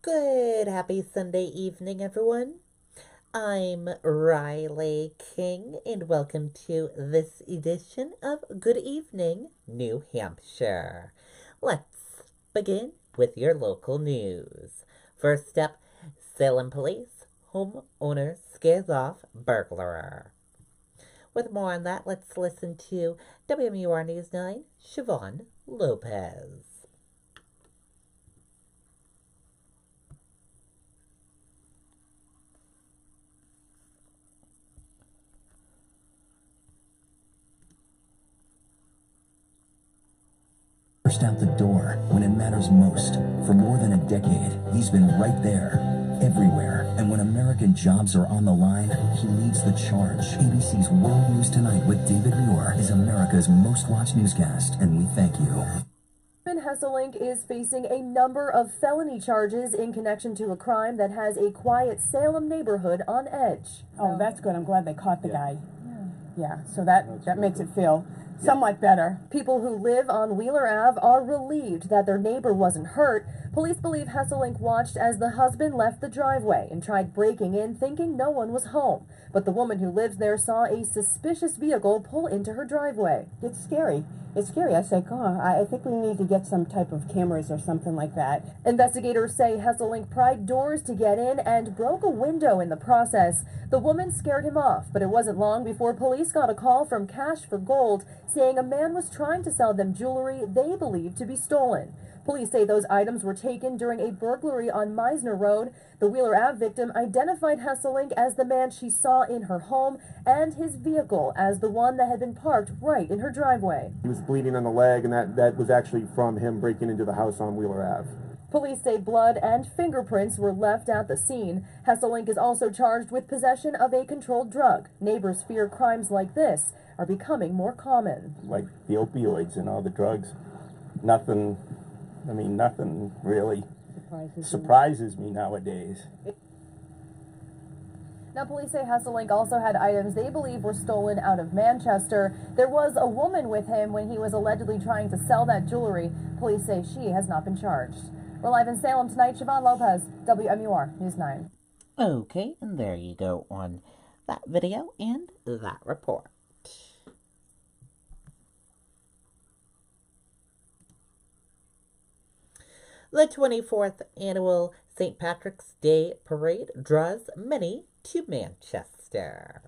Good, happy Sunday evening, everyone. I'm Riley King, and welcome to this edition of Good Evening, New Hampshire. Let's begin with your local news. First up, Salem Police, homeowner scares off burglar. With more on that, let's listen to WMUR News 9, Siobhan Lopez. Pushed out the door when it matters most. For more than a decade, he's been right there, everywhere. And when American jobs are on the line, he leads the charge. ABC's World News Tonight with David Muir is America's most watched newscast, and we thank you. Hesselink is facing a number of felony charges in connection to a crime that has a quiet Salem neighborhood on edge. Oh, that's good. I'm glad they caught the guy. Yeah, so that makes it feel somewhat better. People who live on Wheeler Ave are relieved that their neighbor wasn't hurt. Police believe Hesselink watched as the husband left the driveway and tried breaking in thinking no one was home. But the woman who lives there saw a suspicious vehicle pull into her driveway. It's scary. It's scary. I say, God, I think we need to get some type of cameras or something like that. Investigators say Hesselink pried doors to get in and broke a window in the process. The woman scared him off, but it wasn't long before police got a call from Cash for Gold saying a man was trying to sell them jewelry they believed to be stolen. Police say those items were taken during a burglary on Meisner Road. The Wheeler Ave victim identified Hesselink as the man she saw in her home and his vehicle as the one that had been parked right in her driveway. He was bleeding on the leg, and that was actually from him breaking into the house on Wheeler Ave. Police say blood and fingerprints were left at the scene. Hesselink is also charged with possession of a controlled drug. Neighbors fear crimes like this are becoming more common. Like the opioids and all the drugs, nothing really surprises me nowadays. Now, police say Hesselink also had items they believe were stolen out of Manchester. There was a woman with him when he was allegedly trying to sell that jewelry. Police say she has not been charged. We're live in Salem tonight. Siobhan Lopez, WMUR News 9. Okay, and there you go on that video and that report. The 24th annual St. Patrick's Day Parade draws many to Manchester.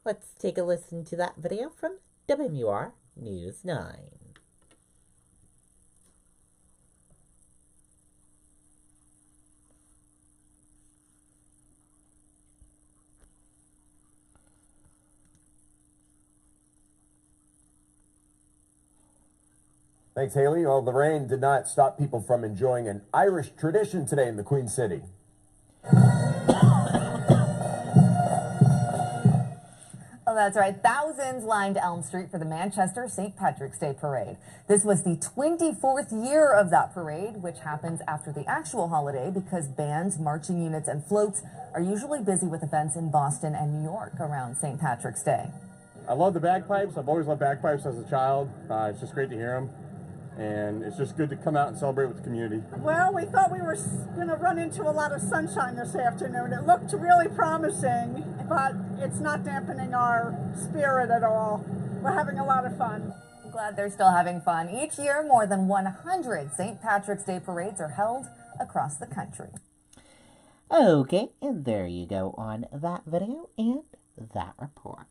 Let's take a listen to that video from WMUR News 9. Thanks, Haley. Well, the rain did not stop people from enjoying an Irish tradition today in the Queen City. Oh, that's right. Thousands lined Elm Street for the Manchester St. Patrick's Day Parade. This was the 24th year of that parade, which happens after the actual holiday because bands, marching units, and floats are usually busy with events in Boston and New York around St. Patrick's Day. I love the bagpipes. I've always loved bagpipes as a child. It's just great to hear them. And it's just good to come out and celebrate with the community. Well, we thought we were going to run into a lot of sunshine this afternoon. It looked really promising, but it's not dampening our spirit at all. We're having a lot of fun. I'm glad they're still having fun. Each year, more than 100 St. Patrick's Day parades are held across the country. Okay, and there you go on that video and that report.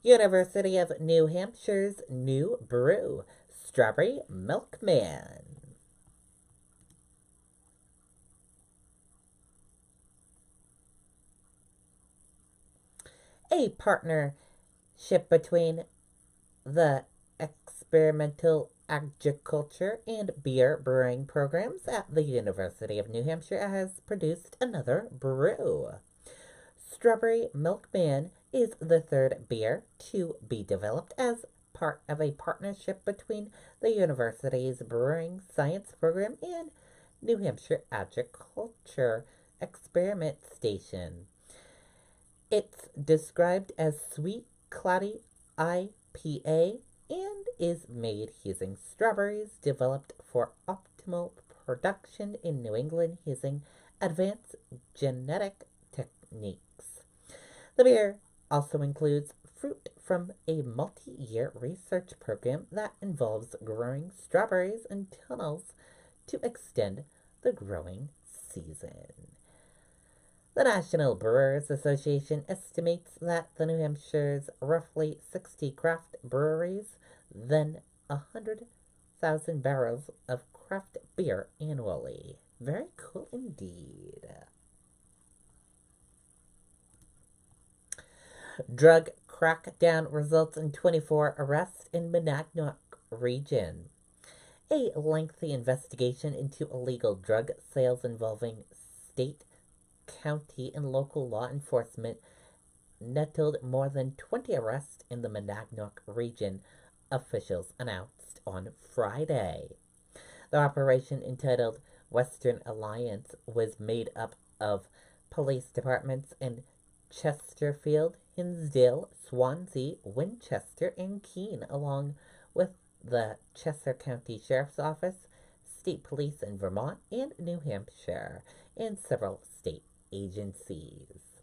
University of New Hampshire's new brew, Strawberry Milkman. A partnership between the experimental agriculture and beer brewing programs at the University of New Hampshire has produced another brew. Strawberry Milkman is the third beer to be developed as part of a partnership between the university's Brewing Science Program and New Hampshire Agriculture Experiment Station. It's described as sweet, cloudy IPA and is made using strawberries developed for optimal production in New England using advanced genetic techniques. The beer also includes fruit from a multi-year research program that involves growing strawberries in tunnels to extend the growing season. The National Brewers Association estimates that the New Hampshire's roughly 60 craft breweries then 100,000 barrels of craft beer annually. Very cool indeed. Drug crackdown results in 24 arrests in Monadnock region. A lengthy investigation into illegal drug sales involving state, county, and local law enforcement nettled more than 20 arrests in the Monadnock region, officials announced on Friday. The operation, entitled Western Alliance, was made up of police departments in Chesterfield, Hinsdale, Swansea, Winchester, and Keene, along with the Chester County Sheriff's Office, state police in Vermont and New Hampshire, and several state agencies.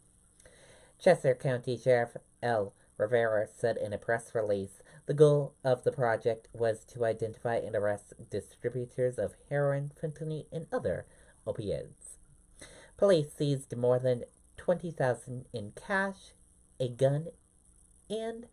Chester County Sheriff L. Rivera said in a press release, the goal of the project was to identify and arrest distributors of heroin, fentanyl, and other opiates. Police seized more than $20,000 in cash, a gun, and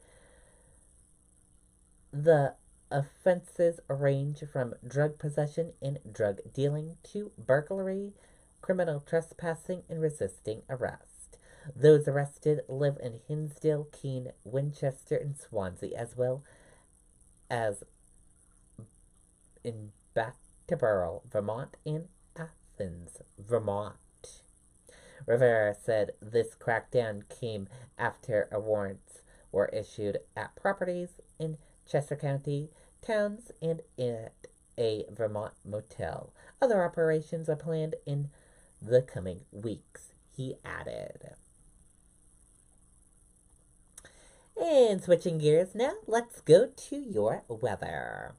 the offenses range from drug possession and drug dealing to burglary, criminal trespassing, and resisting arrest. Those arrested live in Hinsdale, Keene, Winchester, and Swansea, as well as in Brattleboro, Vermont, and Athens, Vermont. Rivera said this crackdown came after warrants were issued at properties in Chester County, towns, and at a Vermont motel. Other operations are planned in the coming weeks, he added. And switching gears now, let's go to your weather.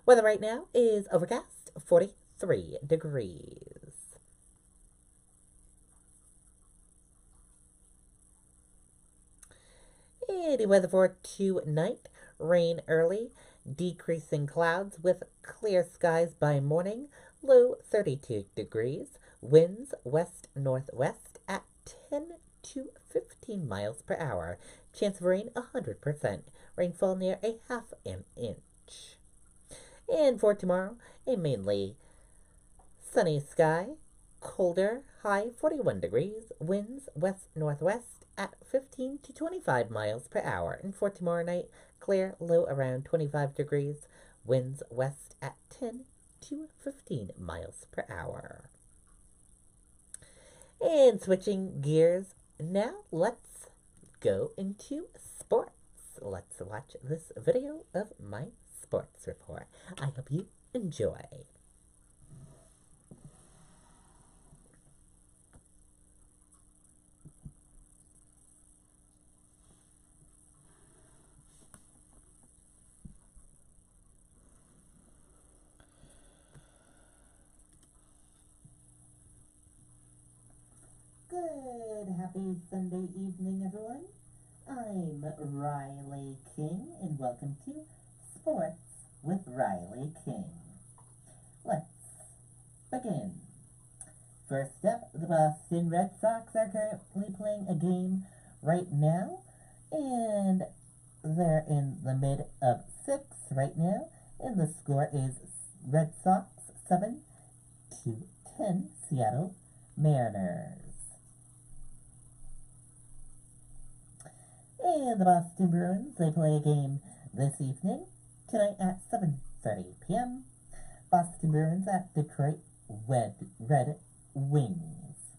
Weather right now is overcast, 43 degrees. And weather for tonight, rain early, decreasing clouds with clear skies by morning, low 32 degrees, winds west-northwest at 10 to 15 miles per hour, chance of rain 100%, rainfall near a half an inch. And for tomorrow, a mainly sunny sky, colder, high 41 degrees, winds west-northwest at 15 to 25 miles per hour. And for tomorrow night, clear, low around 25 degrees, winds west at 10 to 15 miles per hour. And switching gears now, let's go into sports. Let's watch this video of my sports report. I hope you enjoy. Good, happy Sunday evening, everyone. I'm Riley King, and welcome to Sports with Riley King. Let's begin. First up, the Boston Red Sox are currently playing a game right now, and they're in the mid of 6 right now, and the score is Red Sox 7 to 10 Seattle Mariners. And the Boston Bruins, they play a game this evening, tonight at 7:30 p.m. Boston Bruins at Detroit Red Wings.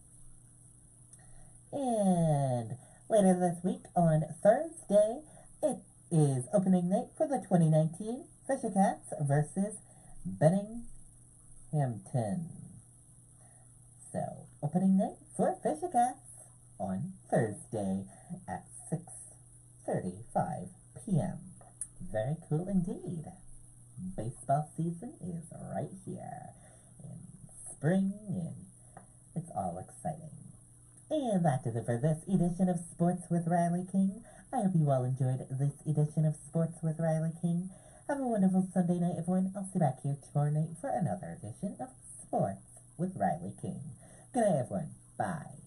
And later this week, on Thursday, it is opening night for the 2019 Fisher Cats versus Benninghamton. So, opening night for Fisher Cats on Thursday at 6:35 p.m. Very cool indeed. Baseball season is right here in spring, and it's all exciting. And that does it for this edition of Sports with Riley King. I hope you all enjoyed this edition of Sports with Riley King. Have a wonderful Sunday night, everyone. I'll see you back here tomorrow night for another edition of Sports with Riley King. Good night, everyone. Bye.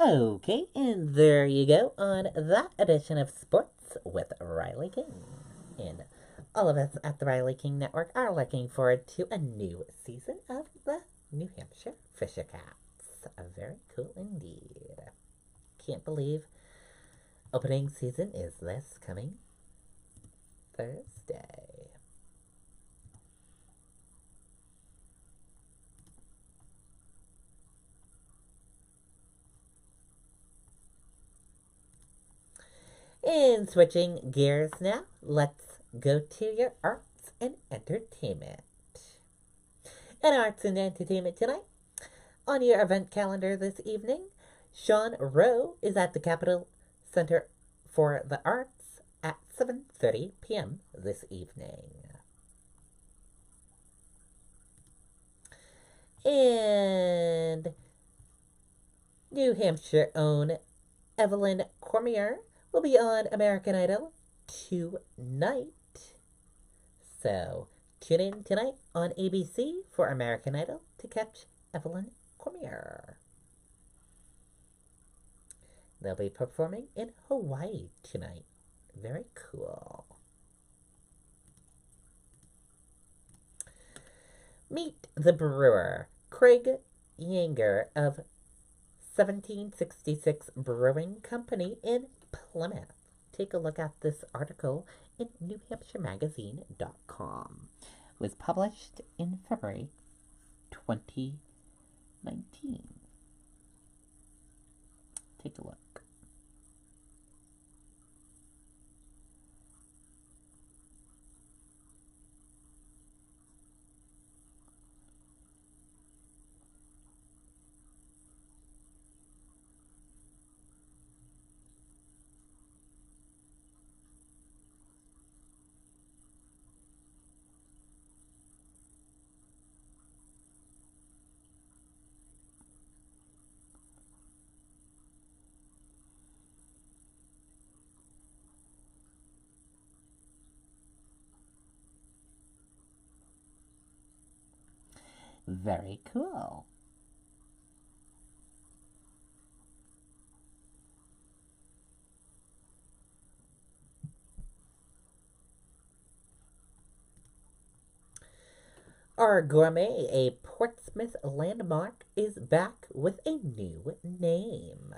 Okay, and there you go on that edition of Sports with Riley King. And all of us at the Riley King Network are looking forward to a new season of the New Hampshire Fisher Cats. Very cool indeed. Can't believe opening season is this coming Thursday. And switching gears now, let's go to your arts and entertainment. And arts and entertainment tonight. On your event calendar this evening, Sean Rowe is at the Capitol Center for the Arts at 7:30 p.m. this evening. And New Hampshire own Evelyn Cormier will be on American Idol tonight. So tune in tonight on ABC for American Idol to catch Evelyn Cormier. They'll be performing in Hawaii tonight. Very cool. Meet the brewer, Craig Yanger of 1766 Brewing Company in Plymouth. Take a look at this article in NewHampshireMagazine.com. It was published in February 2019. Take a look. Very cool. Our Gourmet, a Portsmouth landmark, is back with a new name.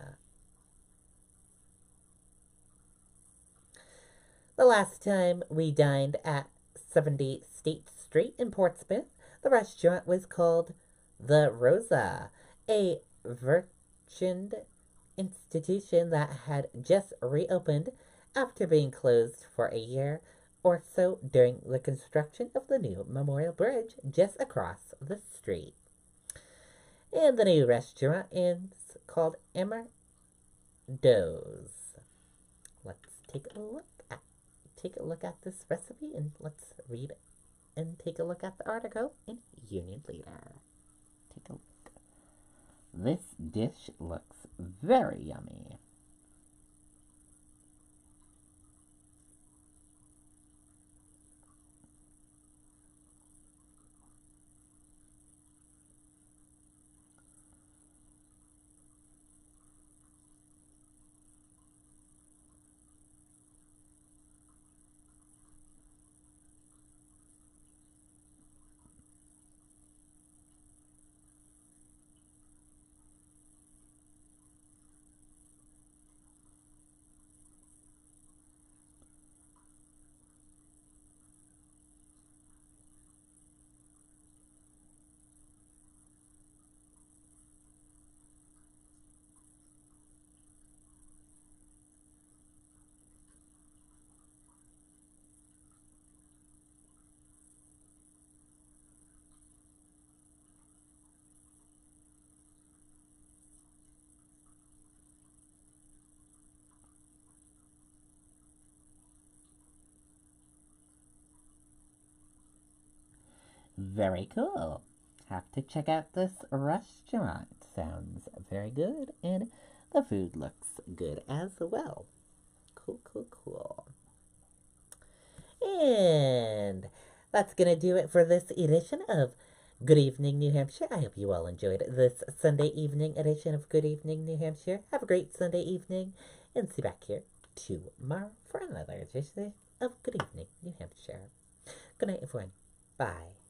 The last time we dined at 70 State Street in Portsmouth, the restaurant was called The Rosa, a Virgin institution that had just reopened after being closed for a year or so during the construction of the new Memorial Bridge just across the street. And the new restaurant is called Emma Doe's. Let's take a look at this recipe, and let's read it and take a look at the article in Union Leader. Take a look. This dish looks very yummy. Very cool. Have to check out this restaurant. Sounds very good, and the food looks good as well. Cool, cool, cool. And that's going to do it for this edition of Good Evening, New Hampshire. I hope you all enjoyed this Sunday evening edition of Good Evening, New Hampshire. Have a great Sunday evening, and see you back here tomorrow for another edition of Good Evening, New Hampshire. Good night, everyone. Bye.